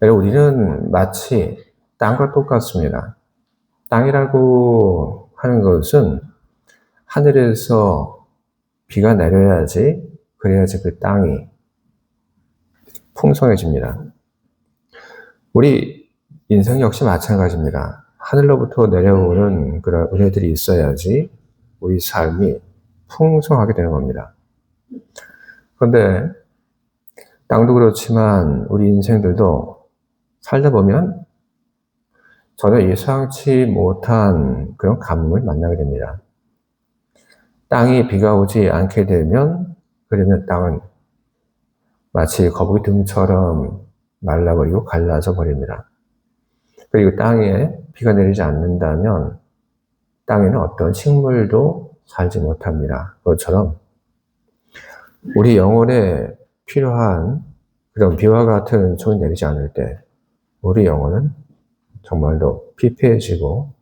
여러분, 우리는 마치 땅과 똑같습니다. 땅이라고 하는 것은 하늘에서 비가 내려야지, 그래야지 그 땅이 풍성해집니다. 우리 인생 역시 마찬가지입니다. 하늘로부터 내려오는 그런 은혜들이 있어야지 우리 삶이 풍성하게 되는 겁니다. 그런데 땅도 그렇지만 우리 인생들도 살다 보면 전혀 예상치 못한 그런 가뭄을 만나게 됩니다. 땅이 비가 오지 않게 되면, 그러면 땅은 마치 거북이 등처럼 말라버리고 갈라져 버립니다. 그리고 땅에 비가 내리지 않는다면 땅에는 어떤 식물도 살지 못합니다. 그것처럼 우리 영혼에 필요한 그런 비와 같은 은총이 내리지 않을 때 우리 영혼은 정말로 피폐해지고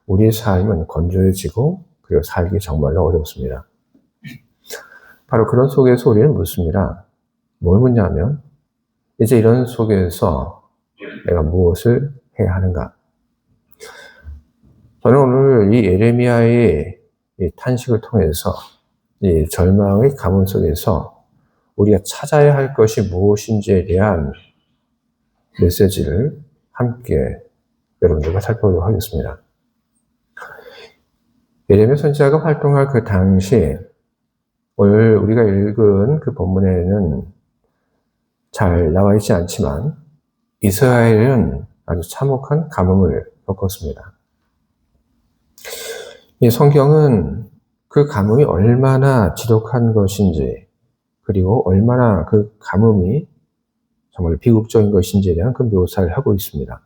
우리의 삶은 건조해지고 그리고 살기 정말로 어렵습니다. 바로 그런 속에서 우리는 묻습니다. 뭘 묻냐면 이제 이런 속에서 내가 무엇을 해야 하는가? 저는 오늘 이 예레미야의 이 탄식을 통해서 이 절망의 가문 속에서 우리가 찾아야 할 것이 무엇인지에 대한 메시지를 함께 여러분들과 살펴보도록 하겠습니다. 예레미야 선지자가 활동할 그 당시 오늘 우리가 읽은 그 본문에는 잘 나와 있지 않지만 이스라엘은 아주 참혹한 가뭄을 겪었습니다. 이 성경은 그 가뭄이 얼마나 지독한 것인지 그리고 얼마나 그 가뭄이 정말 비극적인 것인지에 대한 그 묘사를 하고 있습니다.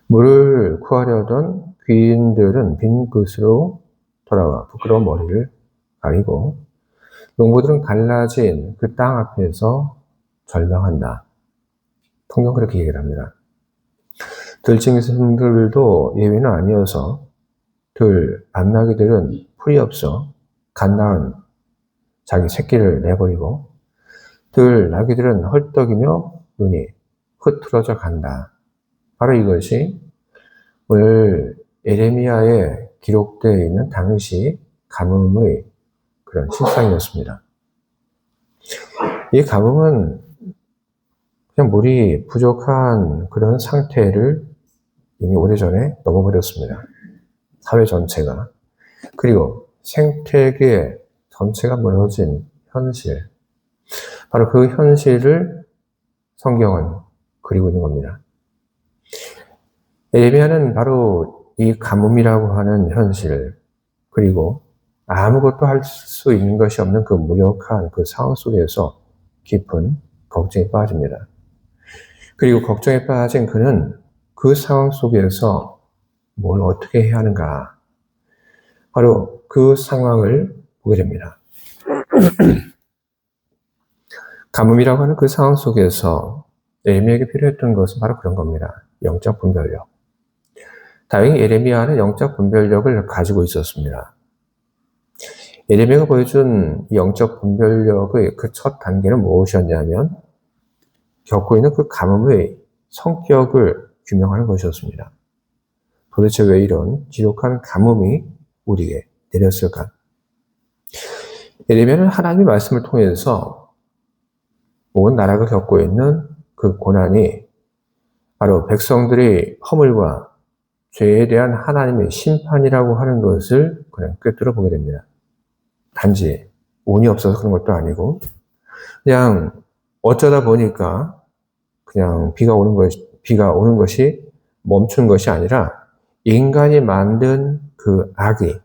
물을 구하려던 귀인들은 빈 그릇으로 돌아와 부끄러운 머리를 가리고 농부들은 갈라진 그 땅 앞에서 절망한다. 성경 그렇게 얘기를 합니다. 들짐승들도 예외는 아니어서 암나귀들은 풀이 없어 갓 낳은 자기 새끼를 내버리고 나귀들은 헐떡이며 눈이 흐트러져 간다. 바로 이것이 오늘 예레미야에 기록되어 있는 당시 가뭄의 그런 실상이었습니다. 이 가뭄은 그냥 물이 부족한 그런 상태를 이미 오래전에 넘어버렸습니다. 사회 전체가. 그리고 생태계 전체가 무너진 현실. 바로 그 현실을 성경은 그리고 있는 겁니다. 예레미야는 바로 이 가뭄이라고 하는 현실, 그리고 아무것도 할 수 있는 것이 없는 그 무력한 그 상황 속에서 깊은 걱정에 빠집니다. 그리고 걱정에 빠진 그는 그 상황 속에서 뭘 어떻게 해야 하는가, 바로 그 상황을 보게 됩니다. 가뭄이라고 하는 그 상황 속에서 예레미야에게 필요했던 것은 바로 그런 겁니다. 영적 분별력. 다행히 예레미야는 영적 분별력을 가지고 있었습니다. 예레미야가 보여준 영적 분별력의 그 첫 단계는 무엇이었냐면 겪고 있는 그 가뭄의 성격을 규명하는 것이었습니다. 도대체 왜 이런 지독한 가뭄이 우리에게 내렸을까? 예레미야는 하나님의 말씀을 통해서 온 나라가 겪고 있는 그 고난이 바로 백성들의 허물과 죄에 대한 하나님의 심판이라고 하는 것을 그냥 꿰뚫어 보게 됩니다. 단지 운이 없어서 그런 것도 아니고 그냥 어쩌다 보니까 그냥 비가 오는 것이 멈춘 것이 아니라 인간이 만든 그 악이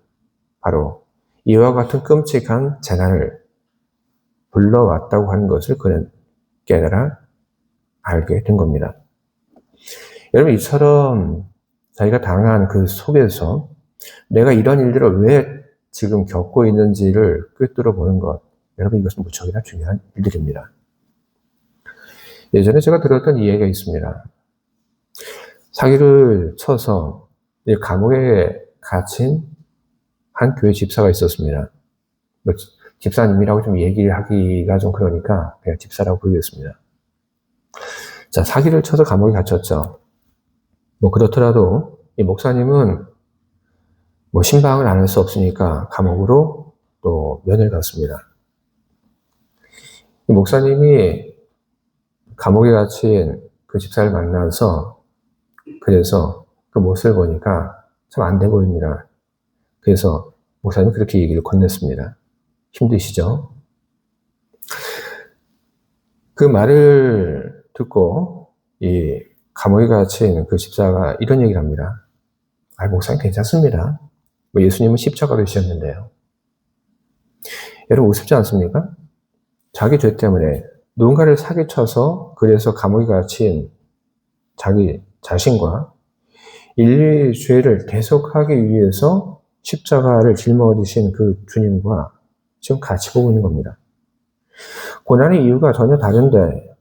바로 이와 같은 끔찍한 재난을 불러왔다고 하는 것을 그는 깨달아 알게 된 겁니다. 여러분, 이처럼 자기가 당한 그 속에서 내가 이런 일들을 왜 지금 겪고 있는지를 꿰뚫어 보는 것, 여러분, 이것은 무척이나 중요한 일들입니다. 예전에 제가 들었던 이야기가 있습니다. 사기를 쳐서 감옥에 갇힌 한 교회 집사가 있었습니다. 집사님이라고 좀 얘기를 하기가 좀 그러니까 그냥 집사라고 부르겠습니다. 자, 사기를 쳐서 감옥에 갇혔죠. 뭐 그렇더라도 이 목사님은 뭐 신방을 안 할 수 없으니까 감옥으로 또 면을 갔습니다. 이 목사님이 감옥에 갇힌 그 집사를 만나서 그래서 그 모습을 보니까 참 안 돼 보입니다. 그래서 목사님이 그렇게 얘기를 건넸습니다. 힘드시죠? 그 말을 듣고 이 감옥에 갇힌 그 집사가 이런 얘기를 합니다. 목사님 괜찮습니다. 뭐 예수님은 십자가로 지셨는데요. 여러분 우습지 않습니까? 자기 죄 때문에 누군가를 사기쳐서 그래서 감옥에 갇힌 자기 자신과 인류의 죄를 대속하기 위해서 십자가를 짊어지신 그 주님과 지금 같이 보고 있는 겁니다. 고난의 이유가 전혀 다른데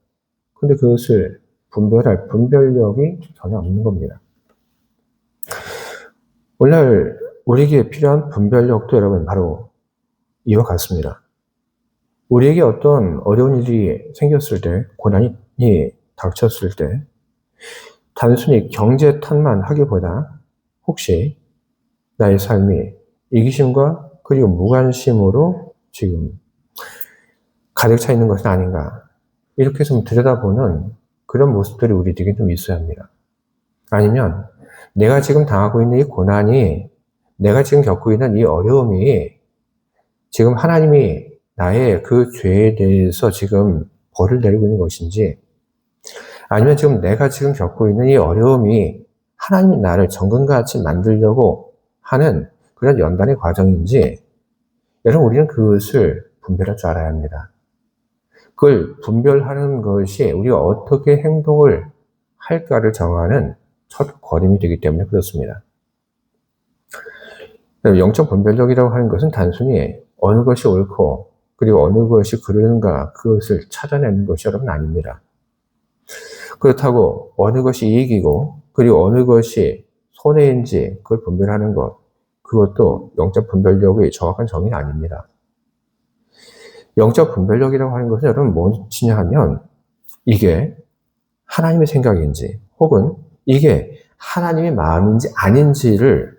근데 그것을 분별할 분별력이 전혀 없는 겁니다. 오늘 우리에게 필요한 분별력도 여러분 바로 이와 같습니다. 우리에게 어떤 어려운 일이 생겼을 때, 고난이 닥쳤을 때 단순히 경제 탓만 하기보다 혹시 나의 삶이 이기심과 그리고 무관심으로 지금 가득 차 있는 것은 아닌가, 이렇게 좀 들여다보는 그런 모습들이 우리에게 좀 있어야 합니다. 아니면 내가 지금 당하고 있는 이 고난이, 내가 지금 겪고 있는 이 어려움이 지금 하나님이 나의 그 죄에 대해서 지금 벌을 내리고 있는 것인지, 아니면 지금 내가 지금 겪고 있는 이 어려움이 하나님이 나를 정금같이 만들려고 하는 그런 연단의 과정인지, 여러분 우리는 그것을 분별할 줄 알아야 합니다. 그걸 분별하는 것이 우리가 어떻게 행동을 할까를 정하는 첫 걸음이 되기 때문에 그렇습니다. 영적 분별력이라고 하는 것은 단순히 어느 것이 옳고 그리고 어느 것이 그른가 그것을 찾아내는 것이 여러분 아닙니다. 그렇다고 어느 것이 이익이고 그리고 어느 것이 손해인지 그걸 분별하는 것, 그것도 영적 분별력의 정확한 정의는 아닙니다. 영적 분별력이라고 하는 것은 여러분 무엇이냐 하면 이게 하나님의 생각인지 혹은 이게 하나님의 마음인지 아닌지를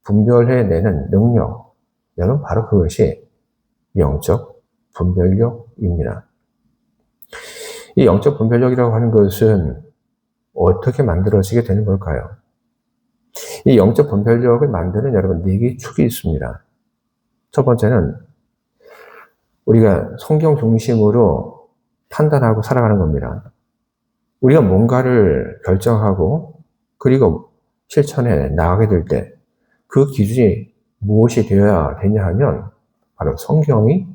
분별해내는 능력, 여러분 바로 그것이 영적 분별력입니다. 이 영적 분별력이라고 하는 것은 어떻게 만들어지게 되는 걸까요? 이 영적 분별력을 만드는 여러분 4개의 축이 있습니다. 첫 번째는 우리가 성경 중심으로 판단하고 살아가는 겁니다. 우리가 뭔가를 결정하고 그리고 실천해 나가게 될 때 그 기준이 무엇이 되어야 되냐 하면 바로 성경이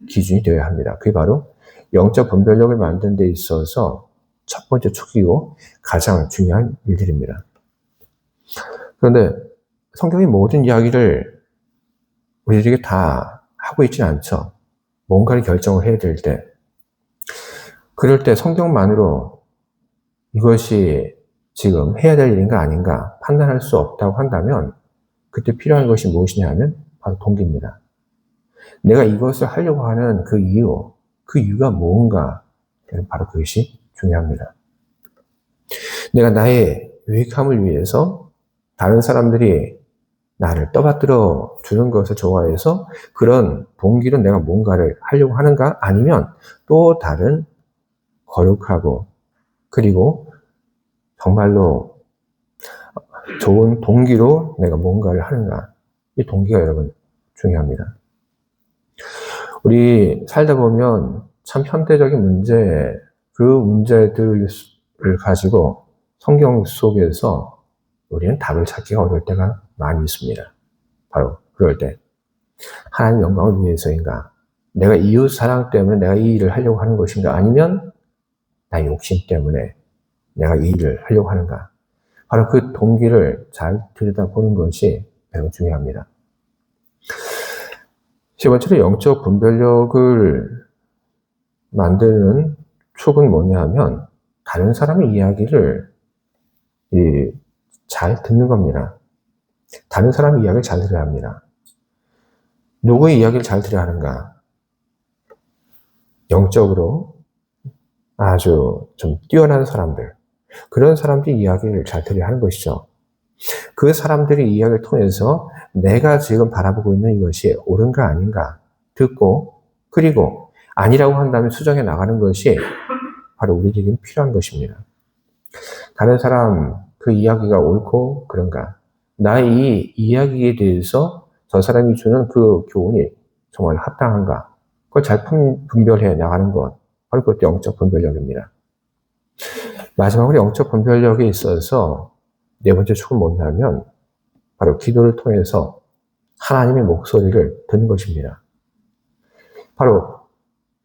기준이 되어야 합니다. 그게 바로 영적 분별력을 만드는 데 있어서 첫 번째 축이고 가장 중요한 일들입니다. 그런데 성경이 모든 이야기를 우리에게 다 하고 있지는 않죠. 뭔가를 결정을 해야 될 때, 그럴 때 성경만으로 이것이 지금 해야 될 일인가 아닌가 판단할 수 없다고 한다면 그때 필요한 것이 무엇이냐 하면 바로 동기입니다. 내가 이것을 하려고 하는 그 이유가 뭔가, 바로 그것이 중요합니다. 내가 나의 유익함을 위해서 다른 사람들이 나를 떠받들어 주는 것을 좋아해서 그런 동기로 내가 뭔가를 하려고 하는가, 아니면 또 다른 거룩하고 그리고 정말로 좋은 동기로 내가 뭔가를 하는가, 이 동기가 여러분 중요합니다. 우리 살다 보면 참 현대적인 문제, 그 문제들을 가지고 성경 속에서 우리는 답을 찾기가 어려울 때가 많이 있습니다. 바로 그럴 때 하나님 영광을 위해서인가, 내가 이웃 사랑 때문에 내가 이 일을 하려고 하는 것인가, 아니면 나의 욕심 때문에 내가 이 일을 하려고 하는가, 바로 그 동기를 잘 들여다보는 것이 매우 중요합니다. 세 번째로 영적 분별력을 만드는 축은 뭐냐 하면 다른 사람의 이야기를 잘 듣는 겁니다. 다른 사람의 이야기를 잘 들어야 합니다. 누구의 이야기를 잘 들어야 하는가? 영적으로 아주 좀 뛰어난 사람들, 그런 사람들이 이야기를 잘 들어야 하는 것이죠. 그 사람들의 이야기를 통해서 내가 지금 바라보고 있는 이것이 옳은가 아닌가 듣고, 그리고 아니라고 한다면 수정해 나가는 것이 바로 우리에게 필요한 것입니다. 다른 사람 그 이야기가 옳고 그런가, 나의 이 이야기에 대해서 저 사람이 주는 그 교훈이 정말 합당한가, 그걸 잘 분별해 나가는 것, 바로 그것도 영적 분별력입니다. 마지막으로 영적 분별력에 있어서 네 번째 축은 뭐냐면 바로 기도를 통해서 하나님의 목소리를 듣는 것입니다. 바로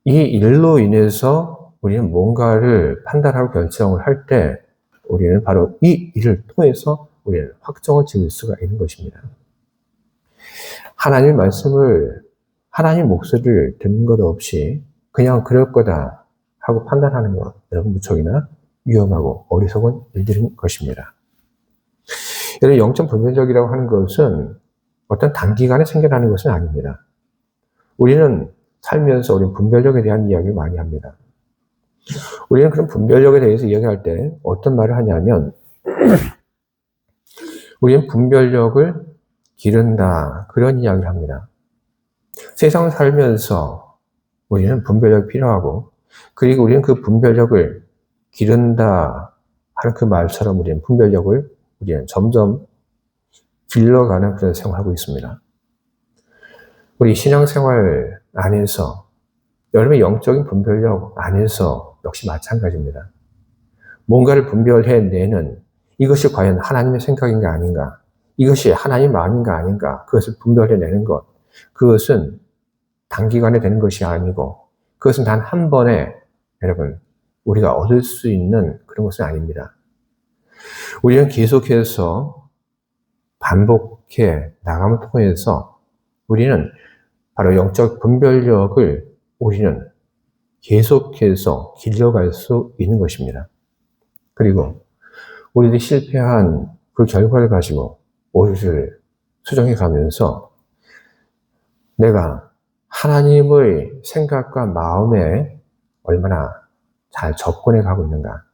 이 일로 인해서 우리는 뭔가를 판단하고 결정을 할 때 우리는 바로 이 일을 통해서 우리는 확정을 지을 수가 있는 것입니다. 하나님의 말씀을, 하나님의 목소리를 듣는 것 없이 그냥 그럴 거다 하고 판단하는 것, 여러분 무척이나 위험하고 어리석은 일들인 것입니다. 여러분, 영적 분별력이라고 하는 것은 어떤 단기간에 생겨나는 것은 아닙니다. 우리는 살면서 우리는 분별력에 대한 이야기를 많이 합니다. 우리는 그런 분별력에 대해서 이야기할 때 어떤 말을 하냐면, 우리는 분별력을 기른다, 그런 이야기를 합니다. 세상을 살면서 우리는 분별력이 필요하고, 그리고 우리는 그 분별력을 기른다 하는 그 말처럼 우리는 분별력을 점점 길러가는 그런 생활을 하고 있습니다. 우리 신앙생활 안에서, 여러분의 영적인 분별력 안에서 역시 마찬가지입니다. 뭔가를 분별해내는, 이것이 과연 하나님의 생각인가 아닌가, 이것이 하나님 마음인가 아닌가, 그것을 분별해내는 것, 그것은 단기간에 되는 것이 아니고, 그것은 단 한 번에 여러분 우리가 얻을 수 있는 그런 것은 아닙니다. 우리는 계속해서 반복해 나감을 통해서 우리는 바로 영적 분별력을 우리는 계속해서 길러갈 수 있는 것입니다. 그리고 우리들이 실패한 그 결과를 가지고 오류를 수정해 가면서 내가 하나님의 생각과 마음에 얼마나 잘 접근해 가고 있는가,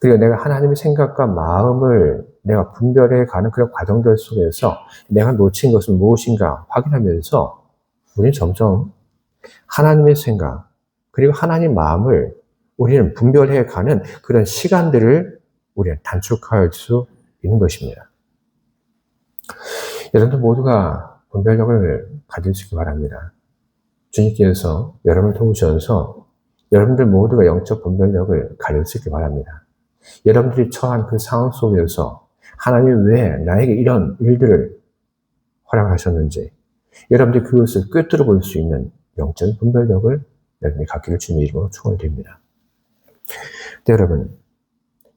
그리고 내가 하나님의 생각과 마음을 내가 분별해 가는 그런 과정들 속에서 내가 놓친 것은 무엇인가 확인하면서 우리는 점점 하나님의 생각, 그리고 하나님 마음을 우리는 분별해 가는 그런 시간들을 우리는 단축할 수 있는 것입니다. 여러분들 모두가 분별력을 가지시기 바랍니다. 주님께서 여러분을 도우셔서 여러분들 모두가 영적 분별력을 가질 수 있기 바랍니다. 여러분들이 처한 그 상황 속에서 하나님이 왜 나에게 이런 일들을 허락하셨는지, 여러분들이 그것을 꿰뚫어 볼 수 있는 영적인 분별력을 여러분이 갖기를 주님의 이름으로 축원드립니다. 네, 여러분,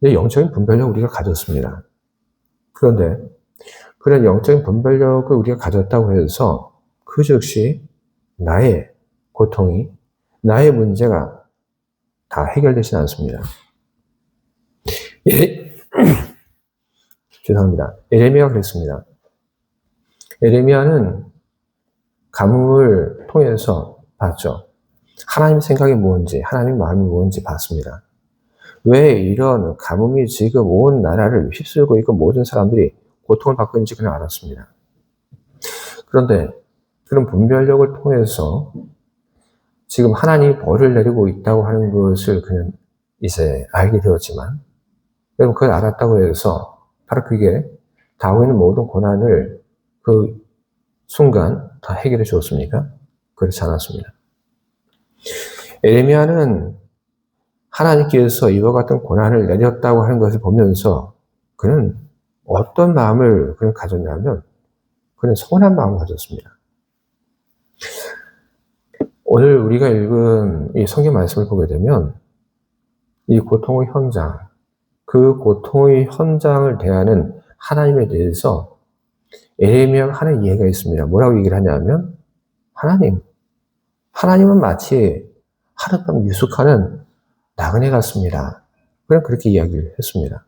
영적인 분별력을 우리가 가졌습니다. 그런데 그런 영적인 분별력을 우리가 가졌다고 해서 그 즉시 나의 고통이, 나의 문제가 다 해결되지는 않습니다. 죄송합니다. 에레미야가 그랬습니다. 에레미야는 가뭄을 통해서 봤죠. 하나님 생각이 뭔지, 하나님 마음이 뭔지 봤습니다. 왜 이런 가뭄이 지금 온 나라를 휩쓸고 있고 모든 사람들이 고통을 받고 있는지 그냥 알았습니다. 그런데 그런 분별력을 통해서 지금 하나님이 벌을 내리고 있다고 하는 것을 그는 이제 알게 되었지만, 여러분 그걸 알았다고 해서 바로 그게 다오고 있는 모든 고난을 그 순간 다 해결해 주었습니까? 그렇지 않았습니다. 에레미야는 하나님께서 이와 같은 고난을 내렸다고 하는 것을 보면서 그는 어떤 마음을 그는 가졌냐면, 그는 서운한 마음을 가졌습니다. 오늘 우리가 읽은 이 성경 말씀을 보게 되면 이 고통의 현장, 그 고통의 현장을 대하는 하나님에 대해서 에레미야가 하는 이해가 있습니다. 뭐라고 얘기를 하냐면, 하나님은 마치 하룻밤 유숙하는 나그네 같습니다. 그냥 그렇게 이야기를 했습니다.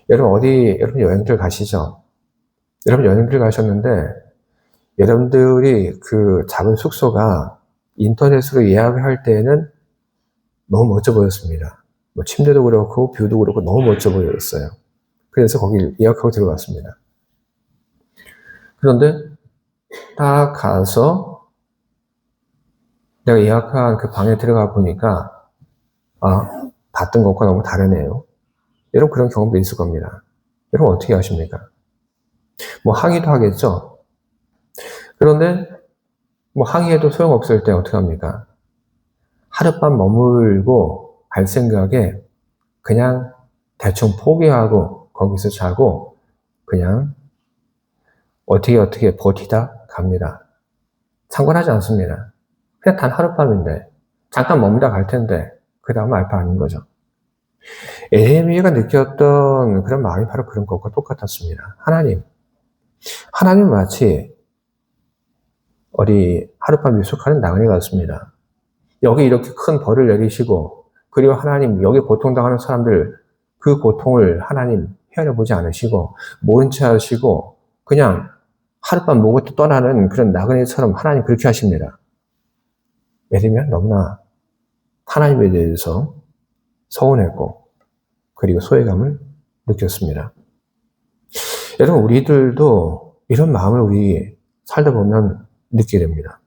여러분 여행들 가시죠? 여러분 여행들 가셨는데 여러분들이 그 잡은 숙소가 인터넷으로 예약을 할 때는 너무 멋져 보였습니다. 뭐 침대도 그렇고 뷰도 그렇고 너무 멋져 보였어요. 그래서 거기 예약하고 들어갔습니다. 그런데 딱 가서 내가 예약한 그 방에 들어가 보니까 봤던 것과 너무 다르네요. 여러분 그런 경험도 있을 겁니다. 여러분 어떻게 하십니까? 뭐 항의도 하겠죠? 그런데 뭐 항의해도 소용없을 때 어떻게 합니까? 하룻밤 머물고 갈 생각에 그냥 대충 포기하고 거기서 자고 그냥 어떻게 버티다 갑니다. 상관하지 않습니다. 그냥 단 하룻밤인데 잠깐 머물다 갈 텐데 그 다음은 알 바 아닌 거죠. 에레미야가 느꼈던 그런 마음이 바로 그런 것과 똑같았습니다. 하나님 마치 어디 하룻밤 유숙하는 나그네 같습니다. 여기 이렇게 큰 벌을 내리시고 그리고 하나님 여기 고통당하는 사람들 그 고통을 하나님 헤아려 보지 않으시고 모른 채 하시고 그냥 하룻밤 묵고 떠나는 그런 나그네처럼 하나님 그렇게 하십니다. 에레미야는 너무나 하나님에 대해서 서운했고 그리고 소외감을 느꼈습니다. 여러분 우리들도 이런 마음을 우리 살다 보면 느끼게 됩니다.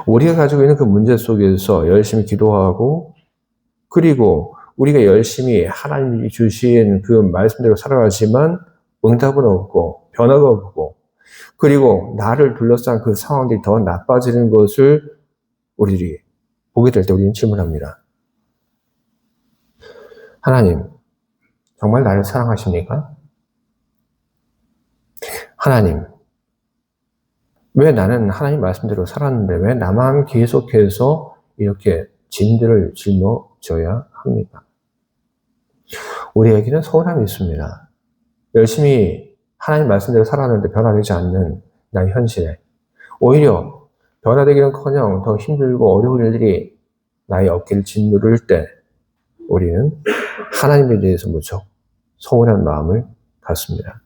우리가 가지고 있는 그 문제 속에서 열심히 기도하고 그리고 우리가 열심히 하나님이 주신 그 말씀대로 살아가지만 응답은 없고 변화가 없고 그리고 나를 둘러싼 그 상황들이 더 나빠지는 것을 우리들이 보게 될 때 우리는 질문합니다. 하나님, 정말 나를 사랑하십니까? 하나님, 왜 나는 하나님 말씀대로 살았는데 왜 나만 계속해서 이렇게 짐들을 짊어져야 합니까? 우리에게는 서운함이 있습니다. 열심히 하나님 말씀대로 살았는데 변화되지 않는 나의 현실에 오히려 변화되기는커녕 더 힘들고 어려운 일들이 나의 어깨를 짓누를 때 우리는 하나님에 대해서 무척 서운한 마음을 갖습니다.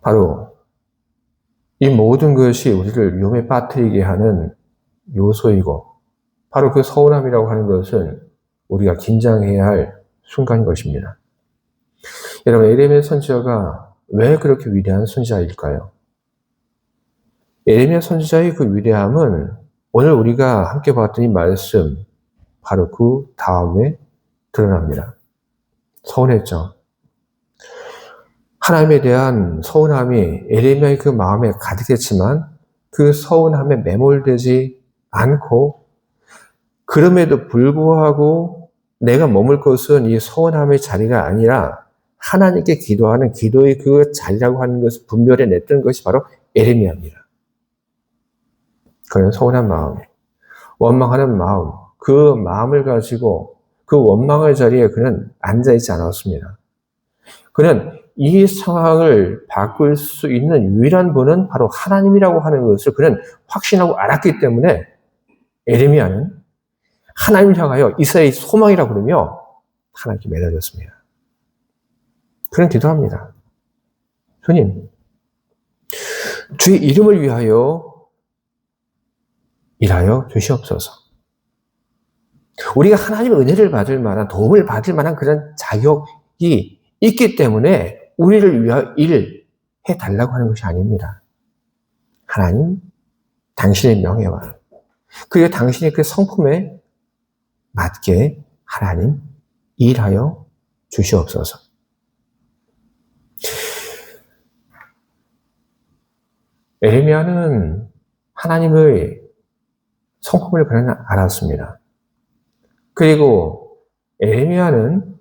바로 이 모든 것이 우리를 위험에 빠뜨리게 하는 요소이고 바로 그 서운함이라고 하는 것은 우리가 긴장해야 할 순간인 것입니다. 여러분 에레미야 선지자가 왜 그렇게 위대한 선지자일까요? 에레미야 선지자의 그 위대함은 오늘 우리가 함께 봤던 이 말씀 바로 그 다음에 드러납니다. 서운했죠. 하나님에 대한 서운함이 에레미야의 그 마음에 가득했지만 그 서운함에 매몰되지 않고 그럼에도 불구하고 내가 머물 것은 이 서운함의 자리가 아니라 하나님께 기도하는 기도의 그 자리라고 하는 것을 분별해 냈던 것이 바로 에레미야입니다. 그런 서운한 마음, 원망하는 마음, 그 마음을 가지고 그 원망의 자리에 그는 앉아있지 않았습니다. 그는 이 상황을 바꿀 수 있는 유일한 분은 바로 하나님이라고 하는 것을 그는 확신하고 알았기 때문에 에레미야는 하나님을 향하여 이스라엘의 소망이라고 그러며 하나님께 매달렸습니다. 그는 기도합니다. 주님, 주의 이름을 위하여 일하여 주시옵소서. 우리가 하나님의 은혜를 받을 만한 도움을 받을 만한 그런 자격이 있기 때문에 우리를 위하여 일해 달라고 하는 것이 아닙니다. 하나님, 당신의 명예와 그리고 당신의 그 성품에 맞게 하나님 일하여 주시옵소서. 에레미야는 하나님의 성품을 그는 알았습니다. 그리고 에레미야는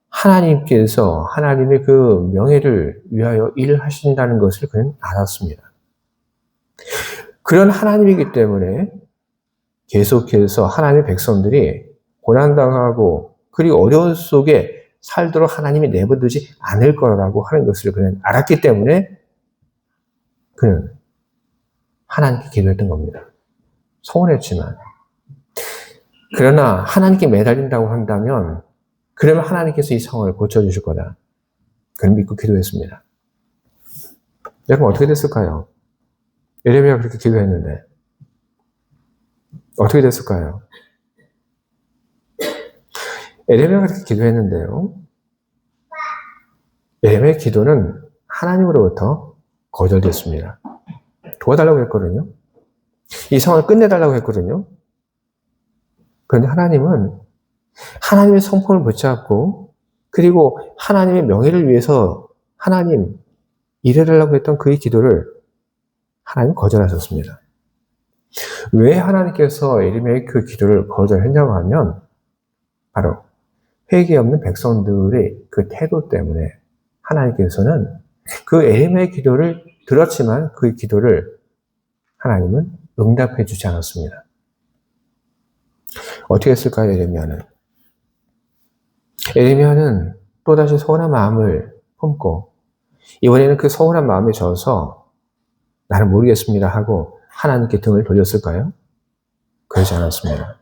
하나님께서 하나님의 그 명예를 위하여 일을 하신다는 것을 그는 알았습니다. 그런 하나님이기 때문에 계속해서 하나님의 백성들이 고난당하고 그리고 어려운 속에 살도록 하나님이 내버려두지 않을 거라고 하는 것을 그는 알았기 때문에 그는 하나님께 기도했던 겁니다. 서운했지만 그러나 하나님께 매달린다고 한다면 그러면 하나님께서 이 상황을 고쳐주실 거다. 그는 믿고 기도했습니다. 여러분 어떻게 됐을까요? 에레미야가 그렇게 기도했는데 어떻게 됐을까요? 에레미야가 그렇게 기도했는데요. 에레미야의 기도는 하나님으로부터 거절됐습니다. 도와달라고 했거든요. 이 상황을 끝내달라고 했거든요. 그런데 하나님은 하나님의 성품을 붙잡고 그리고 하나님의 명예를 위해서 하나님 일해달라고 했던 그의 기도를 하나님 거절하셨습니다. 왜 하나님께서 에레미야의 그 기도를 거절했냐고 하면 바로 회개 없는 백성들의 그 태도 때문에 하나님께서는 그 에레미야의 기도를 들었지만 그 기도를 하나님은 응답해 주지 않았습니다. 어떻게 했을까요, 에레미야는? 에레미야는 또다시 서운한 마음을 품고 이번에는 그 서운한 마음에 져서 나는 모르겠습니다 하고 하나님께 등을 돌렸을까요? 그러지 않았습니다.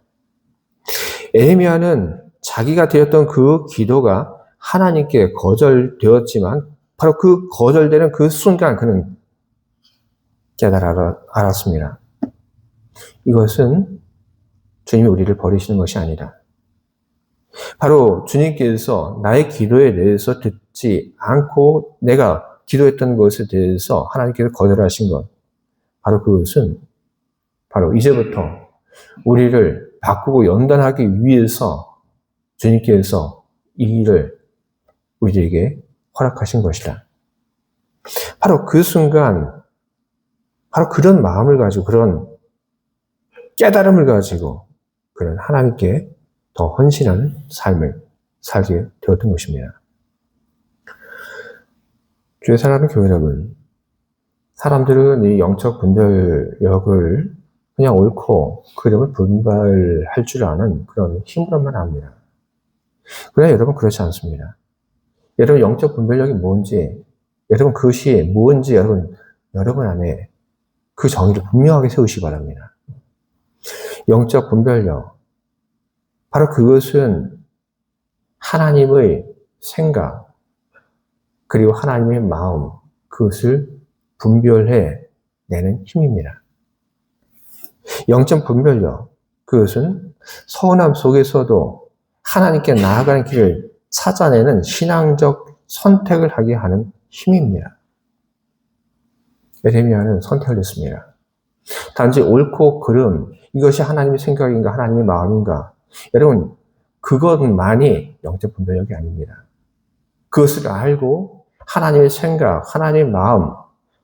에레미야는 자기가 드렸던 그 기도가 하나님께 거절되었지만 바로 그 거절되는 그 순간 그는 깨달아 알았습니다. 이것은 주님이 우리를 버리시는 것이 아니라 바로 주님께서 나의 기도에 대해서 듣지 않고 내가 기도했던 것에 대해서 하나님께서 거절하신 것, 바로 그것은 바로 이제부터 우리를 바꾸고 연단하기 위해서 주님께서 이 일을 우리에게 허락하신 것이다. 바로 그 순간, 바로 그런 마음을 가지고, 그런 깨달음을 가지고, 그런 하나님께 더 헌신하는 삶을 살게 되었던 것입니다. 주의 사랑하는 교회 여러분, 사람들은 이 영적 분별력을 그냥 옳고 그름을 분별할 줄 아는 그런 힘으로만 압니다. 그러나 여러분 그렇지 않습니다. 여러분 영적 분별력이 뭔지, 여러분 그것이 뭔지 여러분 안에 그 정의를 분명하게 세우시기 바랍니다. 영적 분별력, 바로 그것은 하나님의 생각, 그리고 하나님의 마음, 그것을 분별해 내는 힘입니다. 영적 분별력, 그것은 서운함 속에서도 하나님께 나아가는 길을 찾아내는 신앙적 선택을 하게 하는 힘입니다. 에레미야는 선택을 했습니다. 단지 옳고 그름, 이것이 하나님의 생각인가 하나님의 마음인가, 여러분 그것만이 영적 분별력이 아닙니다. 그것을 알고 하나님의 생각, 하나님의 마음,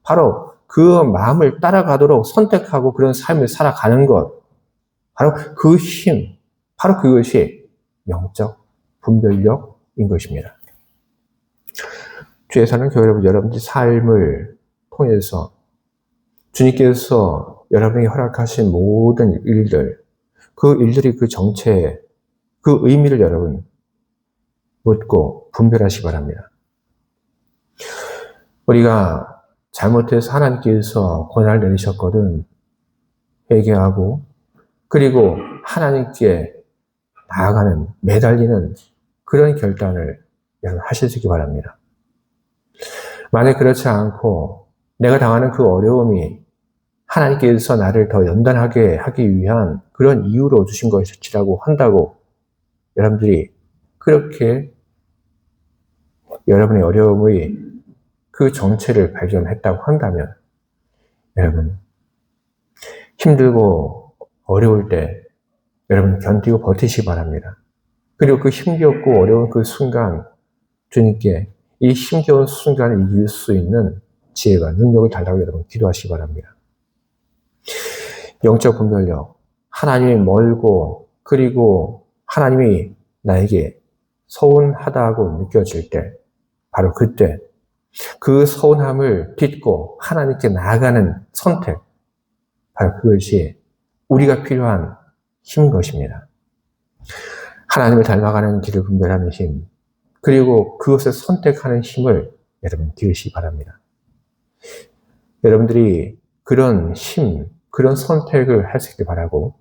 바로 그 마음을 따라가도록 선택하고 그런 삶을 살아가는 것, 바로 그 힘, 바로 그것이 영적 분별력인 것입니다. 주의 사는 교회 여러분, 여러분의 삶을 통해서 주님께서 여러분에게 허락하신 모든 일들, 그 일들이 그 정체, 그 의미를 여러분 묻고 분별하시기 바랍니다. 우리가 잘못해서 하나님께서 고난을 내리셨거든 회개하고 그리고 하나님께 나아가는, 매달리는 그런 결단을 여러분 하실 수 있기 바랍니다. 만약 그렇지 않고 내가 당하는 그 어려움이 하나님께서 나를 더 연단하게 하기 위한 그런 이유로 주신 것이라고 한다고 여러분들이 그렇게 여러분의 어려움의 그 정체를 발견했다고 한다면 여러분 힘들고 어려울 때 여러분 견디고 버티시기 바랍니다. 그리고 그 힘겹고 어려운 그 순간 주님께 이 힘겨운 순간을 이길 수 있는 지혜가 능력을 달라고 여러분 기도하시기 바랍니다. 영적 분별력, 하나님이 멀고 그리고 하나님이 나에게 서운하다고 느껴질 때 바로 그때 그 서운함을 딛고 하나님께 나아가는 선택, 바로 그것이 우리가 필요한 힘인 것입니다. 하나님을 닮아가는 길을 분별하는 힘, 그리고 그것을 선택하는 힘을 여러분 기르시기 바랍니다. 여러분들이 그런 힘, 그런 선택을 할 수 있길 바라고,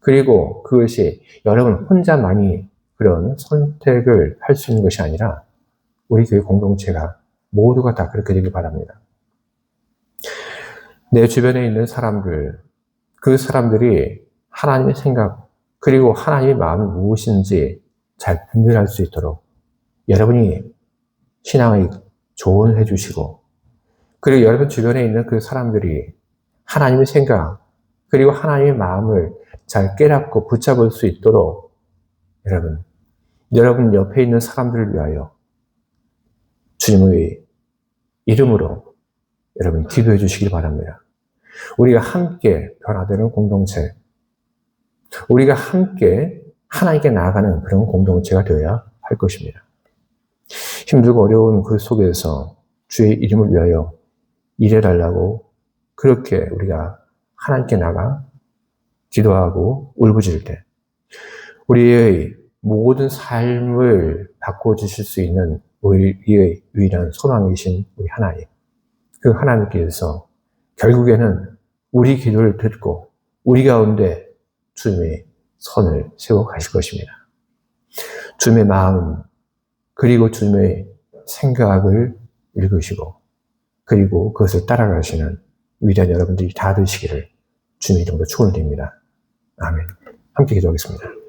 그리고 그것이 여러분 혼자만이 그런 선택을 할 수 있는 것이 아니라 우리 교회 공동체가 모두가 다 그렇게 되길 바랍니다. 내 주변에 있는 사람들, 그 사람들이 하나님의 생각, 그리고 하나님의 마음이 무엇인지 잘 분별할 수 있도록 여러분이 신앙의 조언을 해주시고, 그리고 여러분 주변에 있는 그 사람들이 하나님의 생각, 그리고 하나님의 마음을 잘 깨닫고 붙잡을 수 있도록 여러분 옆에 있는 사람들을 위하여 주님의 이름으로 여러분 기도해 주시길 바랍니다. 우리가 함께 변화되는 공동체, 우리가 함께 하나님께 나아가는 그런 공동체가 되어야 할 것입니다. 힘들고 어려운 그 속에서 주의 이름을 위하여 일해달라고 그렇게 우리가 하나님께 나가 기도하고 울부짖을 때 우리의 모든 삶을 바꿔주실 수 있는 우리의 유일한 소망이신 우리 하나님, 그 하나님께서 결국에는 우리 기도를 듣고 우리 가운데 주님의 선을 세워 가실 것입니다. 주님의 마음 그리고 주님의 생각을 읽으시고 그리고 그것을 따라가시는 위대한 여러분들이 다 되시기를 주님의 이름으로 축원드립니다. 아멘. 함께 기도하겠습니다.